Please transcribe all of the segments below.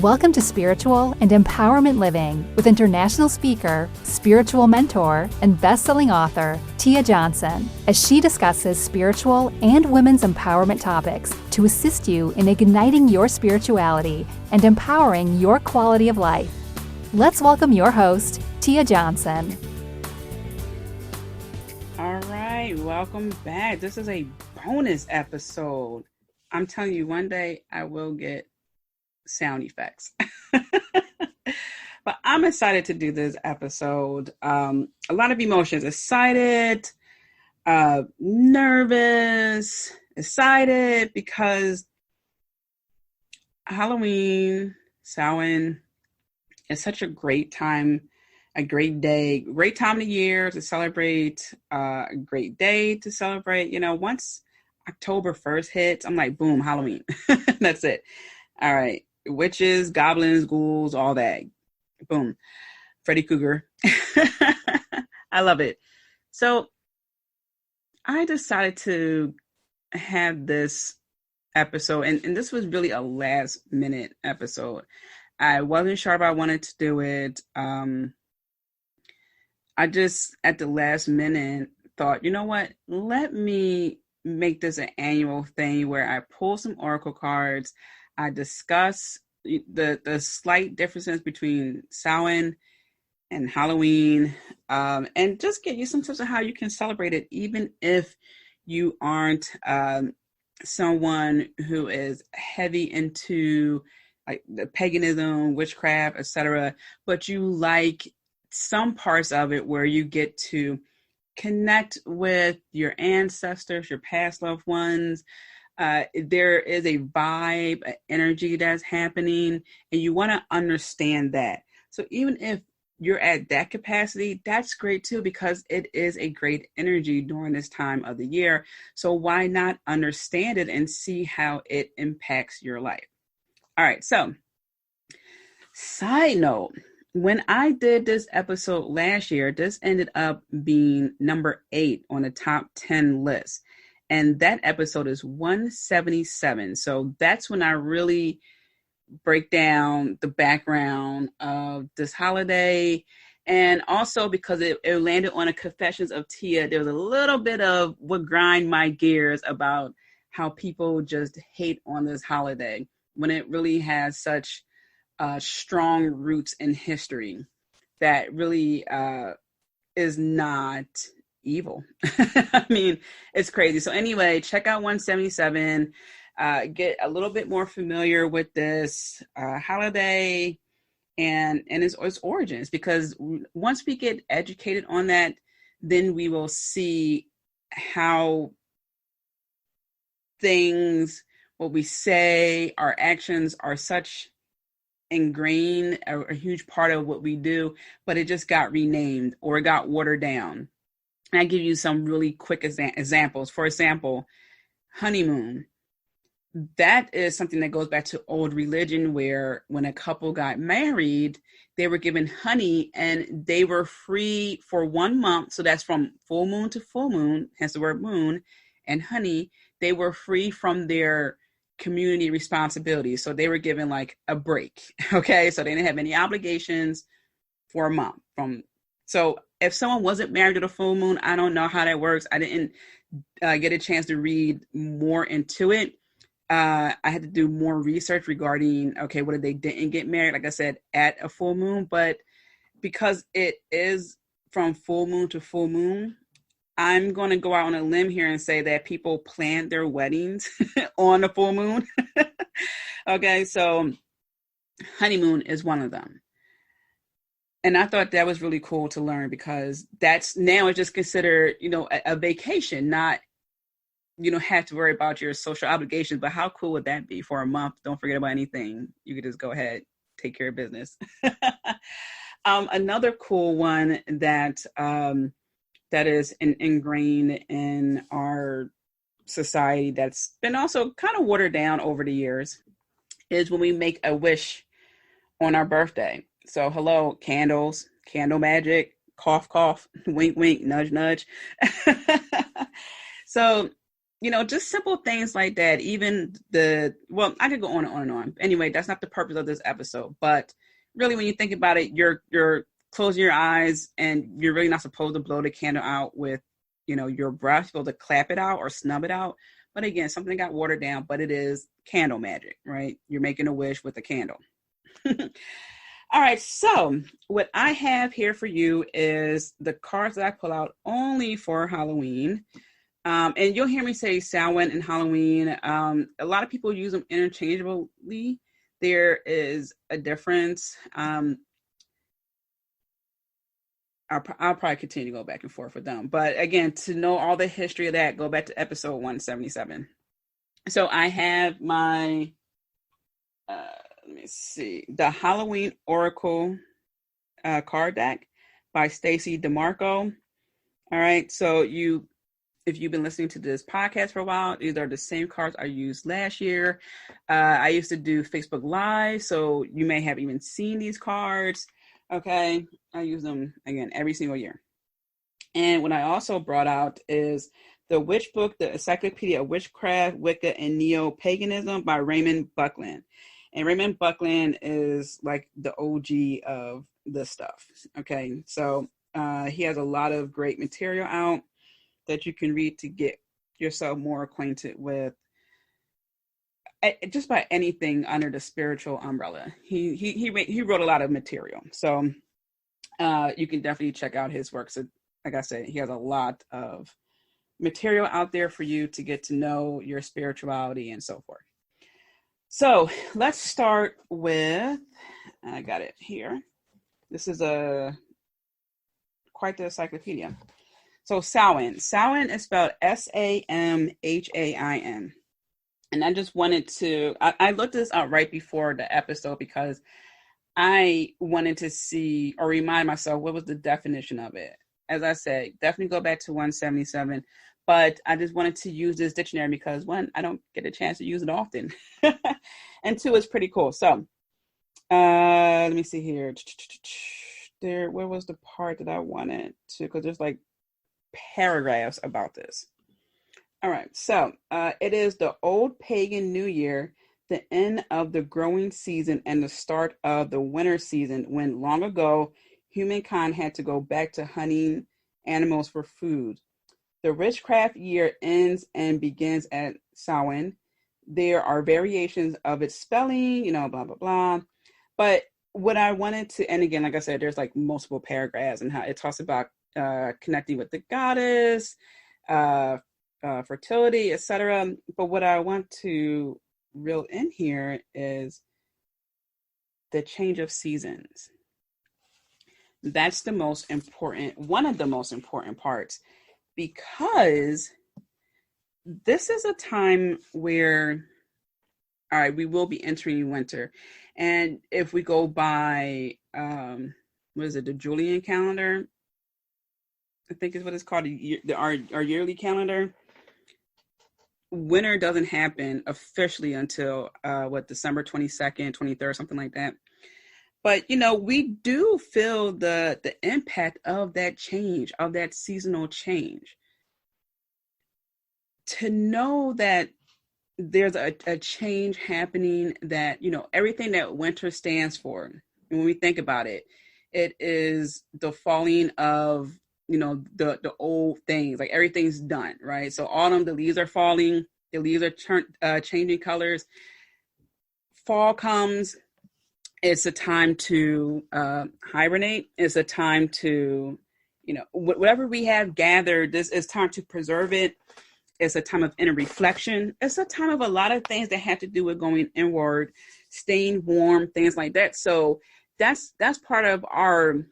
Welcome to Spiritual and Empowerment Living with international speaker, spiritual mentor, and best-selling author, Tia Johnson, as she discusses spiritual and women's empowerment topics to assist you in igniting your spirituality and empowering your quality of life. Let's welcome your host, Tia Johnson. All right, welcome back. This is a bonus episode. I'm telling you, one day I will get sound effects. But I'm excited to do this episode. A lot of emotions. Excited, nervous, excited because Halloween, Samhain is such a great time, a great day, great time of the year to celebrate, a great day to celebrate. You know, once October 1st hits, I'm like, boom, Halloween. That's it. All right. Witches, goblins, ghouls, all that. Boom. Freddy Krueger. I love it. So I decided to have this episode, and this was really a last minute episode. I wasn't sure if I wanted to do it. I just, at the last minute, thought, you know what? Let me make this an annual thing where I pull some oracle cards. I discuss the slight differences between Samhain and Halloween, and just get you some tips on how you can celebrate it, even if you aren't someone who is heavy into like the paganism, witchcraft, etc. But you like some parts of it where you get to connect with your ancestors, your past loved ones. There is a vibe, an energy that's happening, and you want to understand that. So even if you're at that capacity, that's great too, because it is a great energy during this time of the year. So why not understand it and see how it impacts your life? All right. So side note, when I did this episode last year, this ended up being number 8 on the top 10 list. And that episode is 177. So that's when I really break down the background of this holiday. And also because it landed on a Confessions of Tia, there was a little bit of what grind my gears about how people just hate on this holiday when it really has such strong roots in history that really is not evil. I mean, it's crazy. So anyway, check out 177, get a little bit more familiar with this holiday and its origins, because once we get educated on that, then we will see how things, what we say, our actions are such ingrained, a huge part of what we do, but it just got renamed or it got watered down. And I give you some really quick examples. For example, honeymoon. That is something that goes back to old religion, where when a couple got married, they were given honey and they were free for 1 month. So that's from full moon to full moon, hence the word moon, and honey. They were free from their community responsibilities. So they were given like a break. Okay. So they didn't have any obligations for a month. So if someone wasn't married to the full moon, I don't know how that works. I didn't get a chance to read more into it. I had to do more research regarding, okay, what if they didn't get married, like I said, at a full moon? But because it is from full moon to full moon, I'm going to go out on a limb here and say that people plan their weddings on the full moon. Okay, so honeymoon is one of them. And I thought that was really cool to learn, because that's now it's just considered, a vacation, not, you don't have to worry about your social obligations. But how cool would that be for a month? Don't forget about anything. You could just go ahead, take care of business. Another cool one that is ingrained in our society that's been also kind of watered down over the years is when we make a wish on our birthday. So hello, candles, candle magic, cough, cough, wink, wink, nudge, nudge. So, just simple things like that. Even I could go on and on and on. Anyway, that's not the purpose of this episode. But really, when you think about it, you're closing your eyes, and you're really not supposed to blow the candle out with, your breath. You're supposed to clap it out or snub it out. But again, something got watered down, but it is candle magic, right? You're making a wish with a candle. All right, so what I have here for you is the cards that I pull out only for Halloween. And you'll hear me say Samhain and Halloween. A lot of people use them interchangeably. There is a difference. I'll probably continue to go back and forth with them. But again, to know all the history of that, go back to episode 177. So I have my, let me see, the Halloween Oracle card deck by Stacy DeMarco. All right. So if you've been listening to this podcast for a while, these are the same cards I used last year. I used to do Facebook Live, so you may have even seen these cards. Okay, I use them, again, every single year. And what I also brought out is the Witch Book, the Encyclopedia of Witchcraft, Wicca, and Neo-Paganism by Raymond Buckland. And Raymond Buckland is like the OG of this stuff. Okay, so he has a lot of great material out that you can read to get yourself more acquainted with just about anything under the spiritual umbrella. He wrote a lot of material, so you can definitely check out his work. So, like I said, he has a lot of material out there for you to get to know your spirituality and so forth. So let's start with, I got it here. This is quite the encyclopedia. So Samhain is spelled Samhain. And I just wanted to, I looked this up right before the episode because I wanted to see or remind myself what was the definition of it. As I said, definitely go back to 177. But I just wanted to use this dictionary because, one, I don't get a chance to use it often. And two, it's pretty cool. So let me see here. Where was the part that I wanted to, because there's like paragraphs about this. All right, so it is the old pagan New Year, the end of the growing season and the start of the winter season, when long ago humankind had to go back to hunting animals for food. The witchcraft year ends and begins at Samhain. There are variations of its spelling, blah, blah, blah. But what I wanted to, and again, like I said, there's like multiple paragraphs and how it talks about connecting with the goddess, fertility, etc. But what I want to reel in here is the change of seasons. That's the most important, one of the most important parts, because this is a time where, all right, we will be entering winter. And if we go by, what is it, the Julian calendar, I think is what it's called, our yearly calendar, winter doesn't happen officially until, December 22nd, 23rd, something like that. But, we do feel the impact of that change, of that seasonal change. To know that there's a change happening, that, everything that winter stands for, and when we think about it, it is the falling of, the old things, like everything's done, right? So autumn, the leaves are falling, the leaves are changing colors. Fall comes, it's a time to hibernate. It's a time to, whatever we have gathered, this is time to preserve it. It's a time of inner reflection. It's a time of a lot of things that have to do with going inward, staying warm, things like that. So that's part of our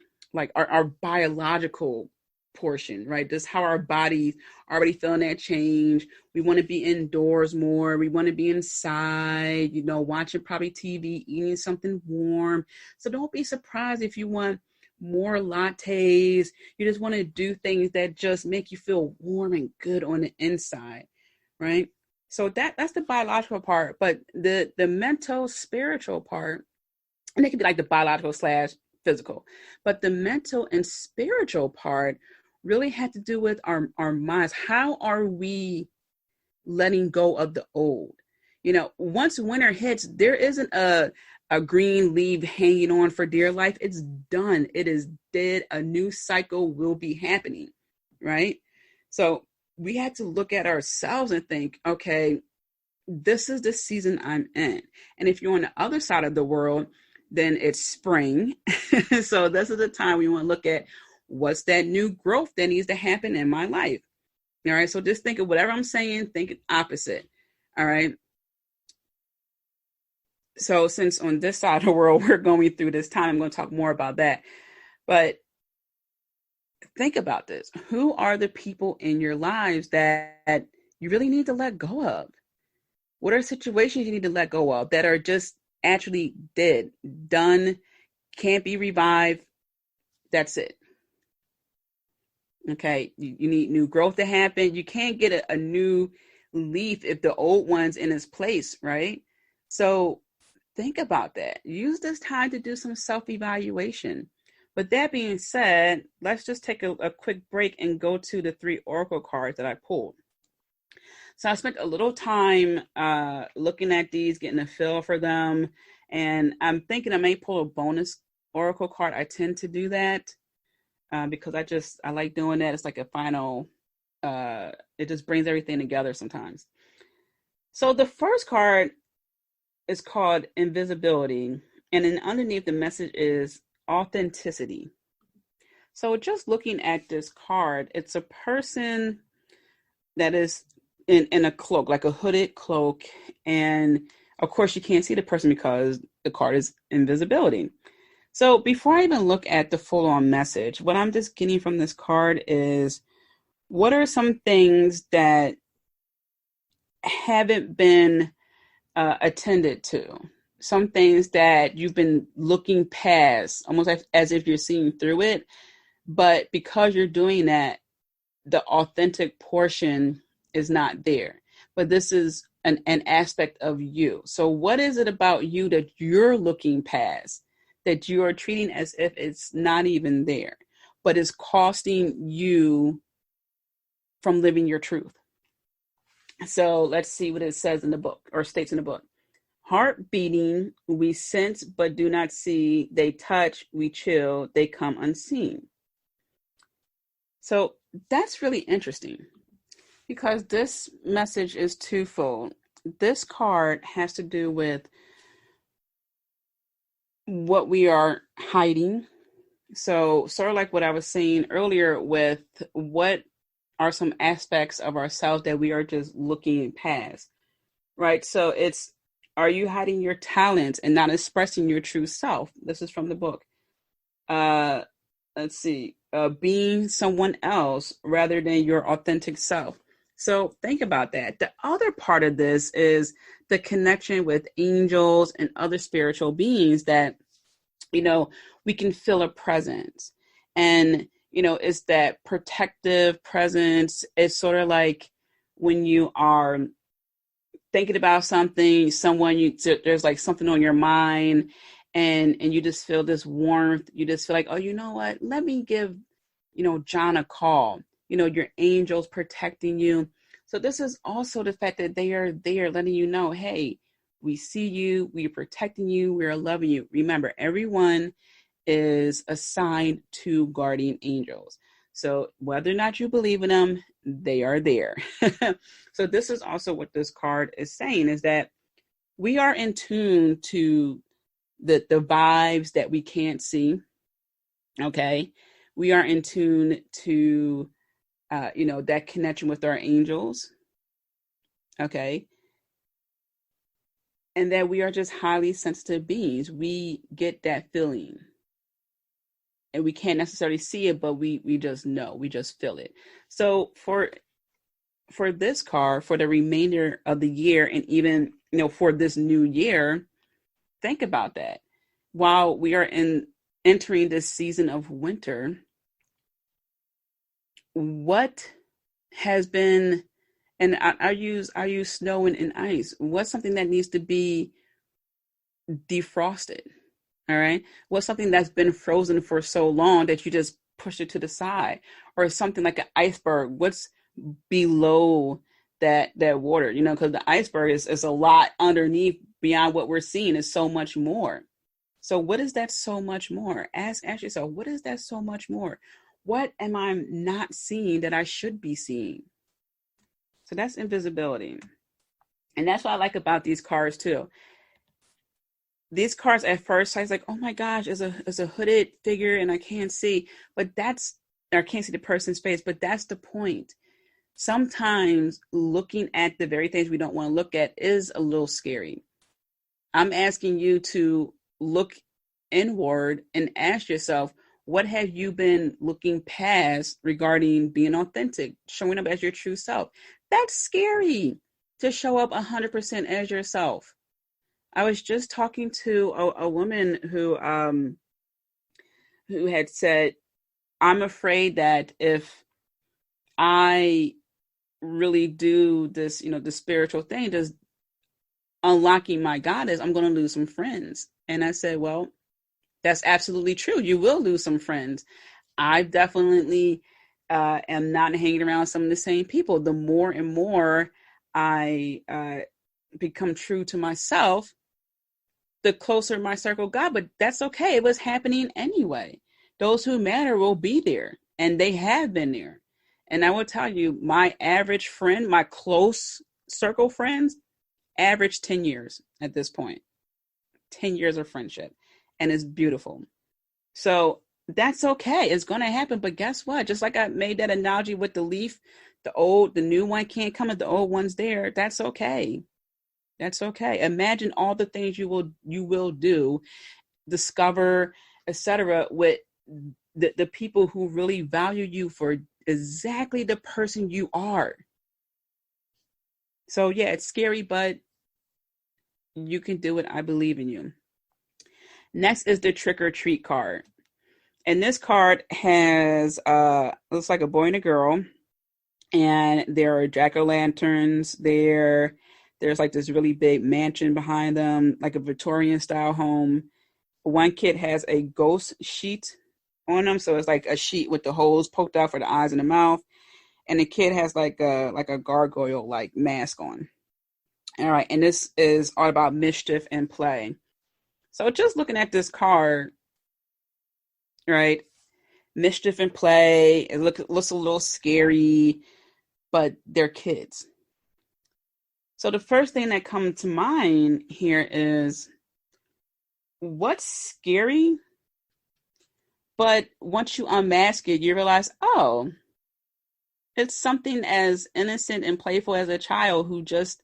biological portion, right? This is how our bodies are already feeling that change. We want to be indoors more. We want to be inside, watching probably TV, eating something warm. So don't be surprised if you want more lattes. You just want to do things that just make you feel warm and good on the inside, right? So that's the biological part. But the mental, spiritual part, and it can be like the biological / physical, but the mental and spiritual part really had to do with our minds. How are we letting go of the old. Once winter hits, there isn't a green leaf hanging on for dear life. It's done. It is dead. A new cycle will be happening, right? So we had to look at ourselves and think, okay, this is the season I'm in. And if you're on the other side of the world, then it's spring. So this is the time we want to look at what's that new growth that needs to happen in my life. All right. So just think of whatever I'm saying, think it opposite. All right. So since on this side of the world, we're going through this time, I'm going to talk more about that. But think about this. Who are the people in your lives that you really need to let go of? What are situations you need to let go of that are just actually dead, done, can't be revived? That's it. Okay. You need new growth to happen. You can't get a new leaf if the old one's in its place, right? So think about that. Use this time to do some self-evaluation. With that being said, let's just take a quick break and go to the 3 oracle cards that I pulled. So I spent a little time looking at these, getting a feel for them. And I'm thinking I may pull a bonus oracle card. I tend to do that because I like doing that. It's like a final, it just brings everything together sometimes. So the first card is called Invisibility. And then underneath the message is authenticity. So just looking at this card, it's a person that is in a cloak, like a hooded cloak. And of course, you can't see the person because the card is invisibility. So before I even look at the full-on message, what I'm just getting from this card is, what are some things that haven't been attended to? Some things that you've been looking past, almost as if you're seeing through it. But because you're doing that, the authentic portion is not there. But this is an aspect of you. So what is it about you that you're looking past, that you are treating as if it's not even there, but is costing you from living your truth? So let's see what it says in the book, or states in the book. Heart beating, we sense but do not see. They touch, we chill, they come unseen. So that's really interesting, because this message is twofold. This card has to do with what we are hiding. So sort of like what I was saying earlier with what are some aspects of ourselves that we are just looking past, right? So it's, are you hiding your talents and not expressing your true self? This is from the book. Let's see. Being someone else rather than your authentic self. So think about that. The other part of this is the connection with angels and other spiritual beings that, we can feel a presence. And, it's that protective presence. It's sort of like when you are thinking about something, there's like something on your mind, and you just feel this warmth. You just feel like, oh, you know what? Let me give, John a call. Your angels protecting you. So this is also the fact that they are there letting you know, hey, we see you, we are protecting you, we are loving you. Remember, everyone is assigned to guardian angels. So whether or not you believe in them, they are there. So this is also what this card is saying, is that we are in tune to the vibes that we can't see. Okay. We are in tune to, that connection with our angels. Okay. And that we are just highly sensitive beings. We get that feeling. And we can't necessarily see it, but we just know, we just feel it. So for this card, for the remainder of the year, and even, for this new year, think about that. While we are entering this season of winter, what has been, and I use snow and ice. What's something that needs to be defrosted? All right. What's something that's been frozen for so long that you just push it to the side? Or something like an iceberg. What's below that water, because the iceberg is a lot underneath beyond what we're seeing. Is so much more. So what is that so much more? Ask yourself, what is that so much more? What am I not seeing that I should be seeing? So that's invisibility. And that's what I like about these cards too. These cards at first sight, it's like, oh my gosh, it's a hooded figure and I can't see. But I can't see the person's face, but that's the point. Sometimes looking at the very things we don't want to look at is a little scary. I'm asking you to look inward and ask yourself, what have you been looking past regarding being authentic, showing up as your true self? That's scary, to show up 100% as yourself. I was just talking to a woman who had said, I'm afraid that if I really do this, the spiritual thing, just unlocking my goddess, I'm going to lose some friends. And I said, well, that's absolutely true. You will lose some friends. I definitely am not hanging around some of the same people. The more and more I become true to myself, the closer my circle got. But that's okay. It was happening anyway. Those who matter will be there, and they have been there. And I will tell you, my average friend, my close circle friends, average 10 years at this point. 10 years of friendship. And it's beautiful. So that's okay. It's going to happen. But guess what? Just like I made that analogy with the leaf, the new one can't come, if the old one's there. That's okay. That's okay. Imagine all the things you will do, discover, etc., with the people who really value you for exactly the person you are. So yeah, it's scary, but you can do it. I believe in you. Next is the trick or treat card. And this card has looks like a boy and a girl. And there are jack-o'-lanterns there. There's like this really big mansion behind them, like a Victorian style home. One kid has a ghost sheet on them. So it's like a sheet with the holes poked out for the eyes and the mouth. And the kid has like a gargoyle like mask on. All right. And this is all about mischief and play. So just looking at this card, right? Mischief and play. It looks a little scary, but they're kids. So the first thing that comes to mind here is, what's scary? But once you unmask it, you realize, oh, it's something as innocent and playful as a child who just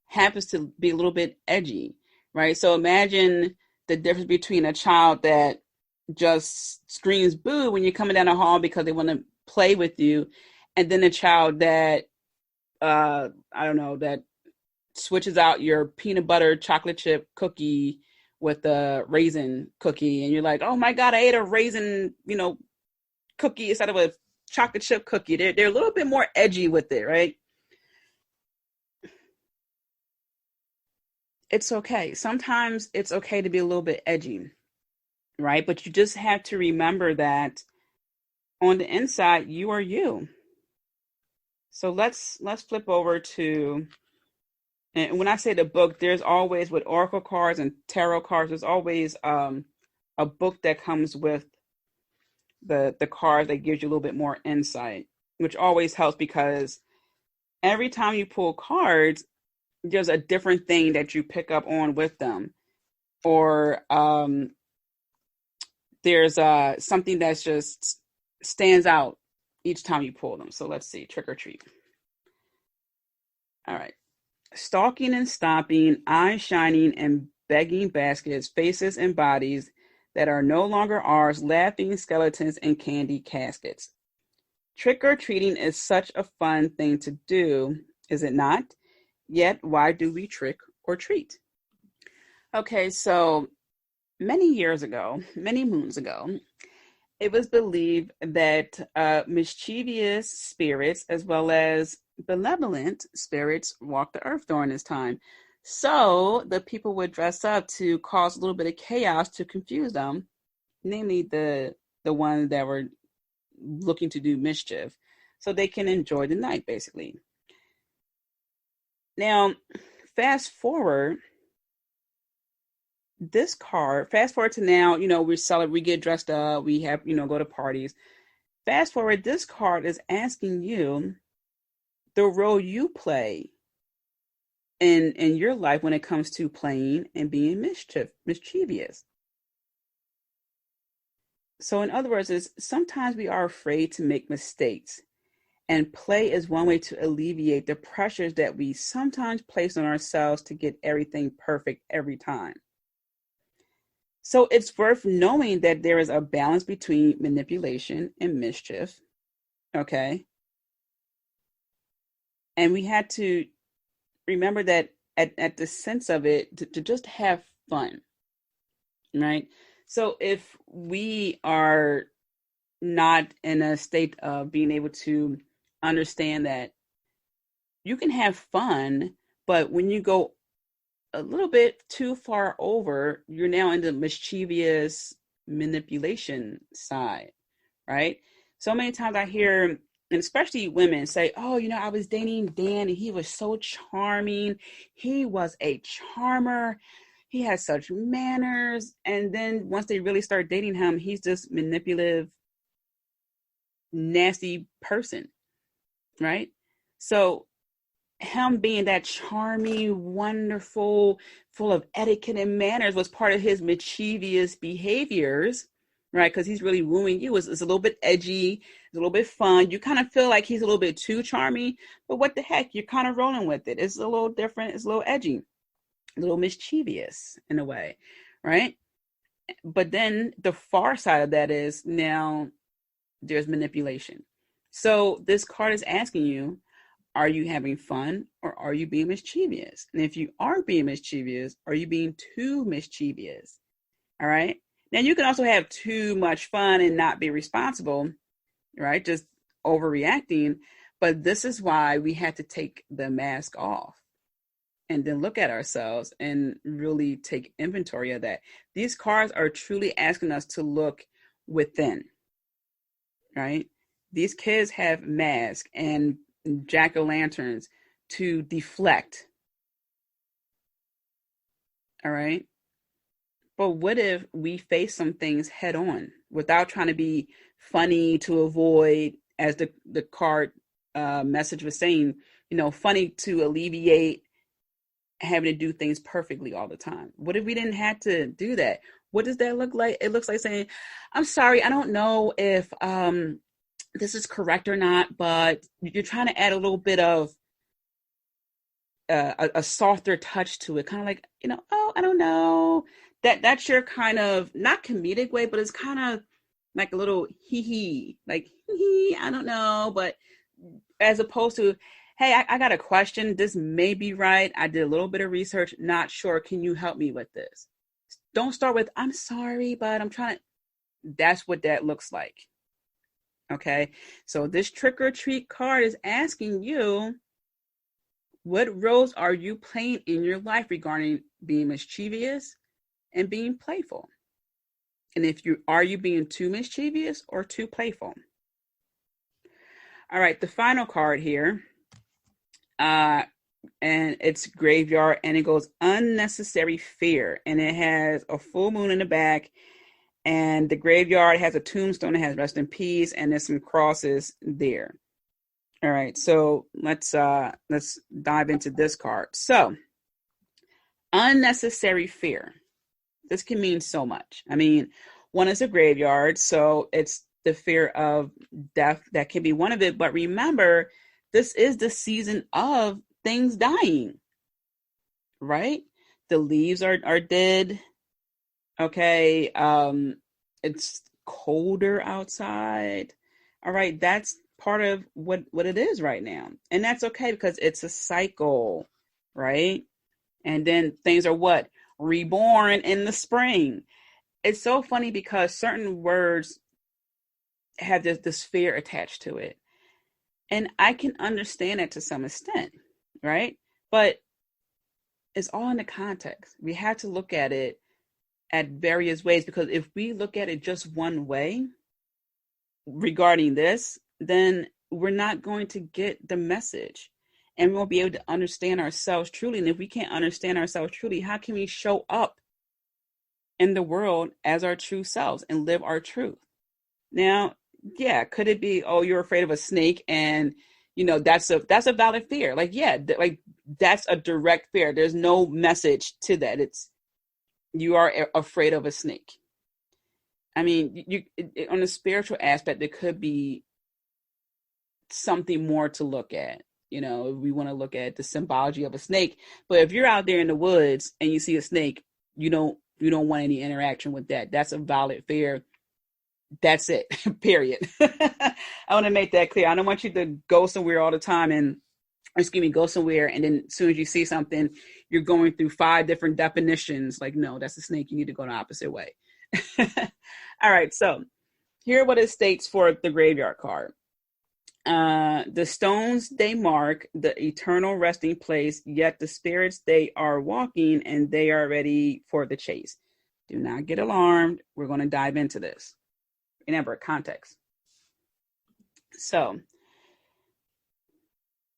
happens to be a little bit edgy, right? So imagine the difference between a child that just screams boo when you're coming down the hall because they want to play with you, and then a child that that switches out your peanut butter chocolate chip cookie with a raisin cookie, and you're like, oh my god, I ate a raisin cookie instead of a chocolate chip cookie. They're a little bit more edgy with it, right? It's okay. Sometimes it's okay to be a little bit edgy, right? But you just have to remember that on the inside, you are you. So let's flip over to, and when I say the book, there's always, with oracle cards and tarot cards, there's always a book that comes with the cards that gives you a little bit more insight, which always helps, because every time you pull cards, there's a different thing that you pick up on with them, or there's something that's just stands out each time you pull them. So let's see, trick or treat. All right. Stalking and stomping, eyes shining and begging baskets, faces and bodies that are no longer ours, laughing skeletons and candy caskets. Trick or treating is such a fun thing to do, is it not? Yet, why do we trick or treat? Okay, so many years ago, many moons ago, it was believed that mischievous spirits as well as benevolent spirits walked the earth during this time. So the people would dress up to cause a little bit of chaos to confuse them, namely the ones that were looking to do mischief, so they can enjoy the night, basically. Now, fast forward fast forward to now, we celebrate, we get dressed up, we have, go to parties. Fast forward, this card is asking you the role you play in your life when it comes to playing and being mischievous. So in other words, is sometimes we are afraid to make mistakes, and play is one way to alleviate the pressures that we sometimes place on ourselves to get everything perfect every time. So it's worth knowing that there is a balance between manipulation and mischief. Okay. And we had to remember that at the sense of it, to just have fun. Right. So if we are not in a state of being able to understand that you can have fun, but when you go a little bit too far over, you're now in the mischievous manipulation side, right? So many times I hear, and especially women say, oh, I was dating Dan and he was so charming. He was a charmer. He had such manners. And then once they really start dating him, he's this manipulative, nasty person, right? So him being that charming, wonderful, full of etiquette and manners was part of his mischievous behaviors, right? Because he's really wooing you. It's a little bit edgy, it's a little bit fun. You kind of feel like he's a little bit too charming, but what the heck? You're kind of rolling with it. It's a little different. It's a little edgy, a little mischievous in a way, right? But then the far side of that is now there's manipulation. So this card is asking you, are you having fun or are you being mischievous? And if you are being mischievous, are you being too mischievous? All right. Now you can also have too much fun and not be responsible, right? Just overreacting. But this is why we had to take the mask off and then look at ourselves and really take inventory of that. These cards are truly asking us to look within, right? These kids have masks and jack-o'-lanterns to deflect. All right. But what if we face some things head on without trying to be funny to avoid, as the card message was saying, funny to alleviate having to do things perfectly all the time? What if we didn't have to do that? What does that look like? It looks like saying, I'm sorry, I don't know if this is correct or not, but you're trying to add a little bit of a softer touch to it, kind of like, oh, I don't know. That's your kind of not comedic way, but it's kind of like a little hee, like hee, I don't know. But as opposed to, hey, I got a question. This may be right. I did a little bit of research. Not sure. Can you help me with this? Don't start with, I'm sorry, but I'm trying to. That's what that looks like. Okay. So this trick or treat card is asking you, what roles are you playing in your life regarding being mischievous and being playful? And are you being too mischievous or too playful? All right, the final card here, and it's graveyard, and it goes unnecessary fear, and it has a full moon in the back, and the graveyard has a tombstone that has rest in peace, and there's some crosses there. All right, so let's dive into this card. So, unnecessary fear. This can mean so much. I mean, one is a graveyard, so it's the fear of death that can be one of it. But remember, this is the season of things dying, right? The leaves are dead. Okay, it's colder outside. All right, that's part of what it is right now. And that's okay because it's a cycle, right? And then things are what? Reborn in the spring. It's so funny because certain words have this fear attached to it. And I can understand it to some extent, right? But it's all in the context. We have to look at it at various ways, because if we look at it just one way regarding this, then we're not going to get the message. and we won't be able to understand ourselves truly. And if we can't understand ourselves truly, how can we show up in the world as our true selves and live our truth? Now, yeah, could it be, oh, you're afraid of a snake, and that's a valid fear. Like, yeah, like that's a direct fear. There's no message to that. It's you are afraid of a snake. I mean, on the spiritual aspect, there could be something more to look at. If we want to look at the symbology of a snake. But if you're out there in the woods and you see a snake, you don't want any interaction with that. That's a valid fear. That's it. Period. I want to make that clear. I don't want you to go somewhere all the time go somewhere, and then as soon as you see something, you're going through 5 different definitions. Like, no, that's a snake. You need to go the opposite way. All right. So here what it states for the graveyard card. The stones, they mark the eternal resting place, yet the spirits, they are walking, and they are ready for the chase. Do not get alarmed. We're going to dive into this. Remember, context. So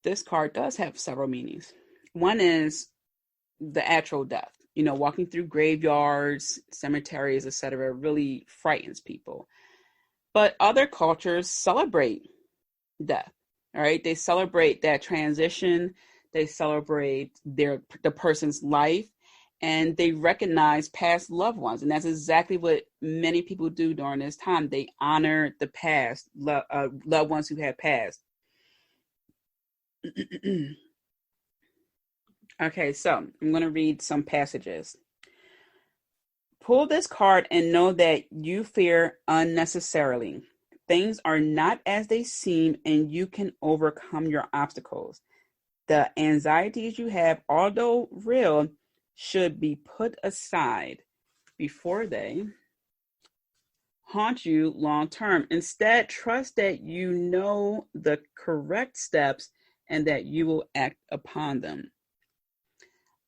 this card does have several meanings. One is the actual death. Walking through graveyards, cemeteries, etc., really frightens people. But other cultures celebrate death. All right, they celebrate that transition. They celebrate the person's life, and they recognize past loved ones. And that's exactly what many people do during this time. They honor the past, loved ones who have passed. Okay, so I'm going to read some passages. Pull this card and know that you fear unnecessarily. Things are not as they seem, and you can overcome your obstacles. The anxieties you have, although real, should be put aside before they haunt you long term. Instead, trust that you know the correct steps and that you will act upon them.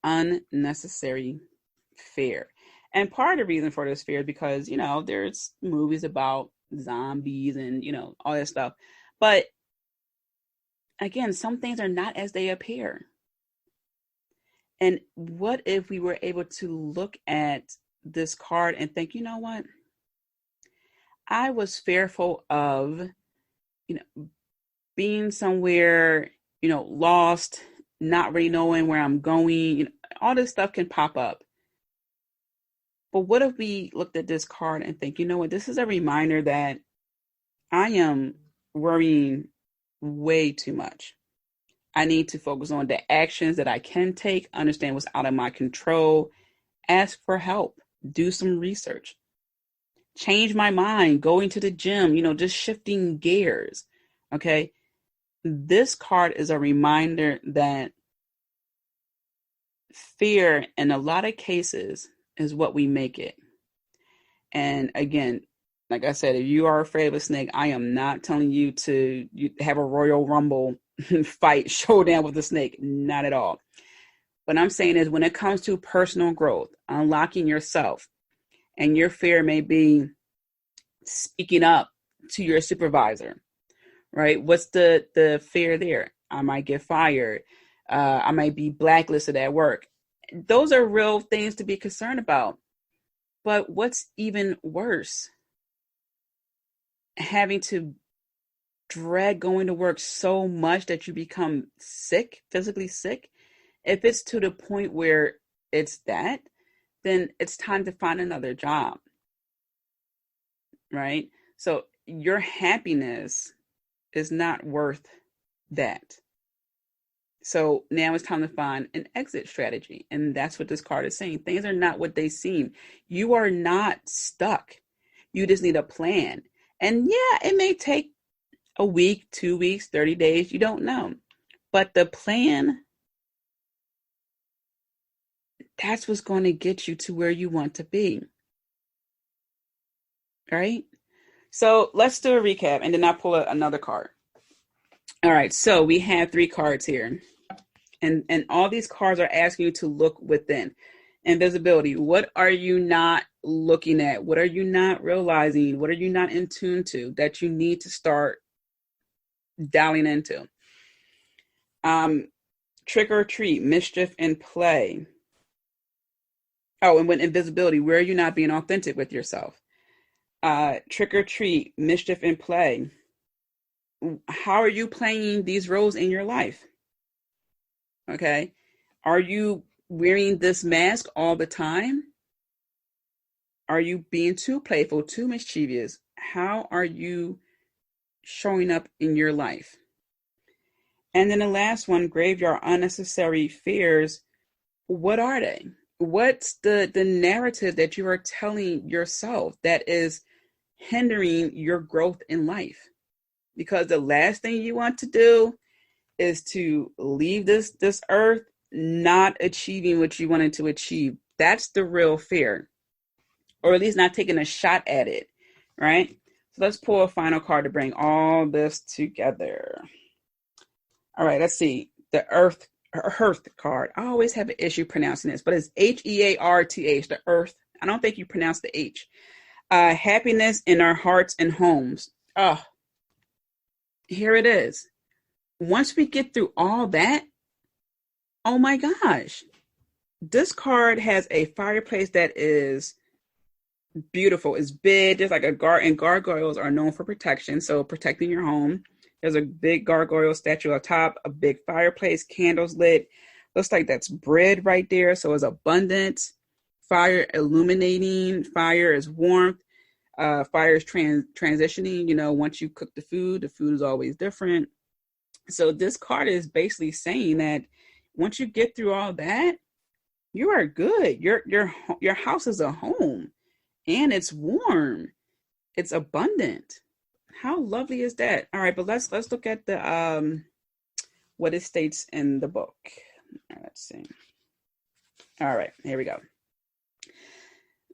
Unnecessary fear. And part of the reason for this fear is because, there's movies about zombies and, all that stuff. But again, some things are not as they appear. And what if we were able to look at this card and think, you know what? I was fearful of, being somewhere, lost, not really knowing where I'm going. All this stuff can pop up. But what if we looked at this card and think, you know what? This is a reminder that I am worrying way too much. I need to focus on the actions that I can take, understand what's out of my control, ask for help, do some research, change my mind, going to the gym, just shifting gears. Okay. This card is a reminder that fear in a lot of cases is what we make it. And again, like I said, if you are afraid of a snake, I am not telling you to have a Royal Rumble fight, showdown with a snake. Not at all. What I'm saying is when it comes to personal growth, unlocking yourself, and your fear may be speaking up to your supervisor, right? What's the fear there? I might get fired. I might be blacklisted at work. Those are real things to be concerned about. But what's even worse, having to dread going to work so much that you become sick, physically sick. If it's to the point where it's that, then it's time to find another job, right? So your happiness is not worth that. So now it's time to find an exit strategy. And that's what this card is saying. Things are not what they seem. You are not stuck. You just need a plan. And yeah, it may take a week, 2 weeks, 30 days. You don't know. But the plan, that's what's going to get you to where you want to be. All right. So let's do a recap and then I'll pull another card. All right. So we have 3 cards here. And all these cards are asking you to look within. Invisibility. What are you not looking at? What are you not realizing? What are you not in tune to that you need to start dialing into? Trick or treat, mischief and play. Oh, and with invisibility, where are you not being authentic with yourself? Trick or treat, mischief and play. How are you playing these roles in your life? Okay. Are you wearing this mask all the time? Are you being too playful, too mischievous? How are you showing up in your life? And then the last one, graveyard unnecessary fears. What are they? What's the narrative that you are telling yourself that is hindering your growth in life? Because the last thing you want to do is to leave this earth not achieving what you wanted to achieve. That's the real fear, or at least not taking a shot at it, right? So let's pull a final card to bring all this together. All right, let's see. The Earth card. I always have an issue pronouncing this, but it's Hearth, the Earth. I don't think you pronounce the H. Happiness in our hearts and homes. Oh, here it is. Once we get through all that, oh my gosh, this card has a fireplace that is beautiful. It's big. There's like a and gargoyles are known for protection, so protecting your home. There's a big gargoyle statue on top, a big fireplace, candles lit. Looks like that's bread right there, so it's abundant. Fire illuminating. Fire is warmth. Fire is transitioning. You know, once you cook the food is always different. So this card is basically saying that once you get through all that, you are good. Your house is a home, and it's warm. It's abundant. How lovely is that? All right, but let's look at the what it states in the book. Let's see. All right, here we go.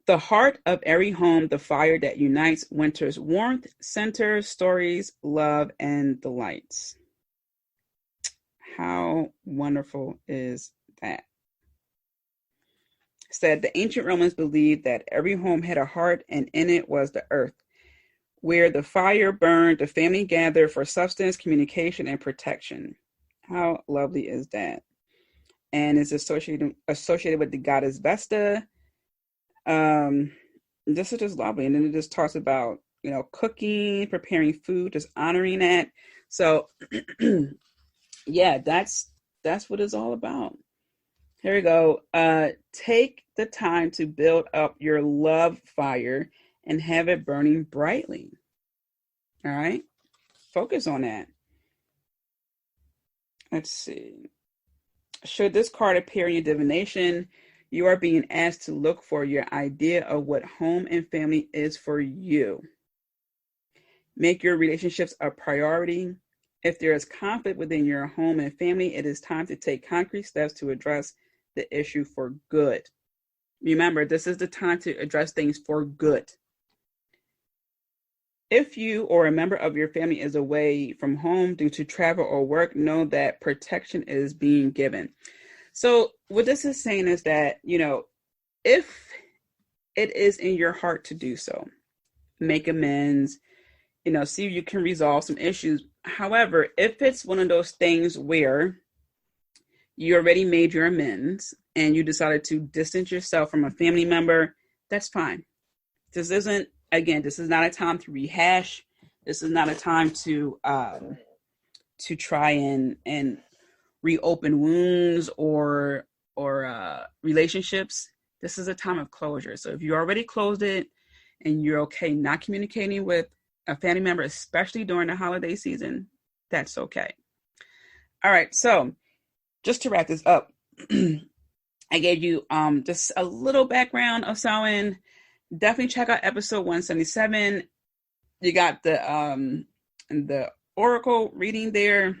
The heart of every home, the fire that unites winter's warmth, centers, stories, love, and delights. How wonderful is that? Said the ancient Romans believed that every home had a heart, and in it was the earth. Where the fire burned, the family gathered for substance, communication, and protection. How lovely is that? And it's associated with the goddess Vesta. This is just lovely. And then it just talks about, you know, cooking, preparing food, just honoring that. So yeah, that's what it's all about. Here we go. Take the time to build up your love fire and have it burning brightly. All right. Focus on that. Let's see. Should this card appear in your divination, you are being asked to look for your idea of what home and family is for you. Make your relationships a priority. If there is conflict within your home and family, it is time to take concrete steps to address the issue for good. Remember, this is the time to address things for good. If you or a member of your family is away from home due to travel or work, know that protection is being given. So what this is saying is that, you know, if it is in your heart to do so, make amends, you know, see if you can resolve some issues. However, if it's one of those things where you already made your amends and you decided to distance yourself from a family member, that's fine. This is not a time to rehash. This is not a time to try and reopen wounds or relationships. This is a time of closure. So if you already closed it and you're okay not communicating with a family member, especially during the holiday season, that's okay. All right. So just to wrap this up, I gave you just a little background of Samhain. Definitely check out episode 177. You got the oracle reading there.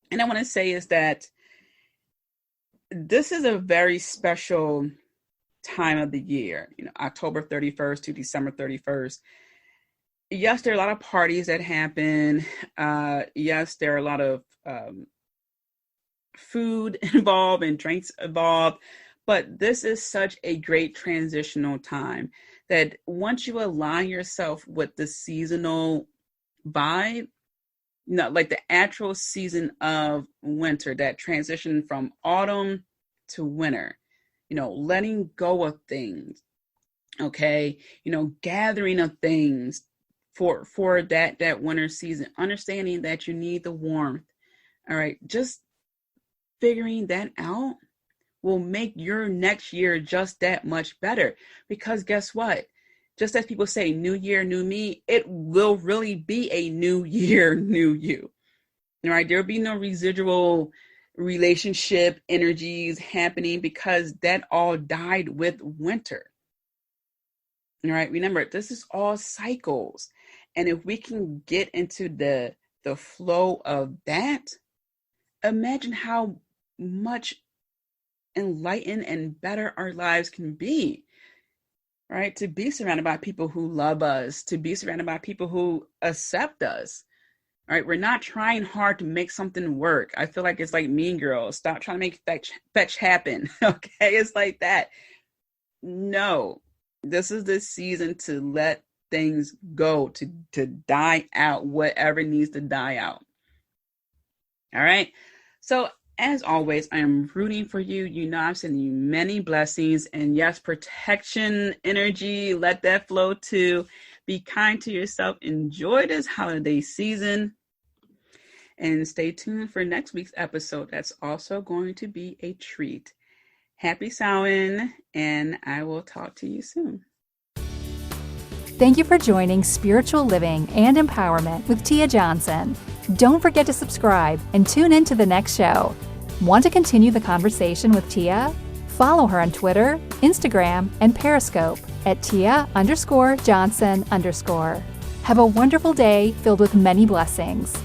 And I want to say is that this is a very special time of the year, you know, October 31st to December 31st. Yes, there are a lot of parties that happen. Yes, there are a lot of food involved and drinks involved. But this is such a great transitional time that once you align yourself with the seasonal vibe, like the actual season of winter, that transition from autumn to winter, letting go of things, okay, gathering of things for that winter season, understanding that you need the warmth. All right, just figuring that out will make your next year just that much better. Because guess what? Just as people say, new year, new me, it will really be a new year, new you. All right, there'll be no residual relationship energies happening because that all died with winter. All right, remember, this is all cycles. And if we can get into the flow of that, imagine how much enlightened and better our lives can be, right? To be surrounded by people who love us, to be surrounded by people who accept us, right? We're not trying hard to make something work. I feel like it's like Mean Girls. Stop trying to make fetch happen, okay? It's like that. No, this is the season to let things go, to die out, whatever needs to die out. All right? So as always, I am rooting for you. I'm sending you many blessings, and yes, protection energy, let that flow too. Be kind to yourself. Enjoy this holiday season, and stay tuned for next week's episode. That's also going to be a treat. Happy Samhain, and I will talk to you soon. Thank you for joining Spiritual Living and Empowerment with Tia Johnson. Don't forget to subscribe and tune in to the next show. Want to continue the conversation with Tia? Follow her on Twitter, Instagram, and Periscope at Tia_Johnson_. Have a wonderful day filled with many blessings.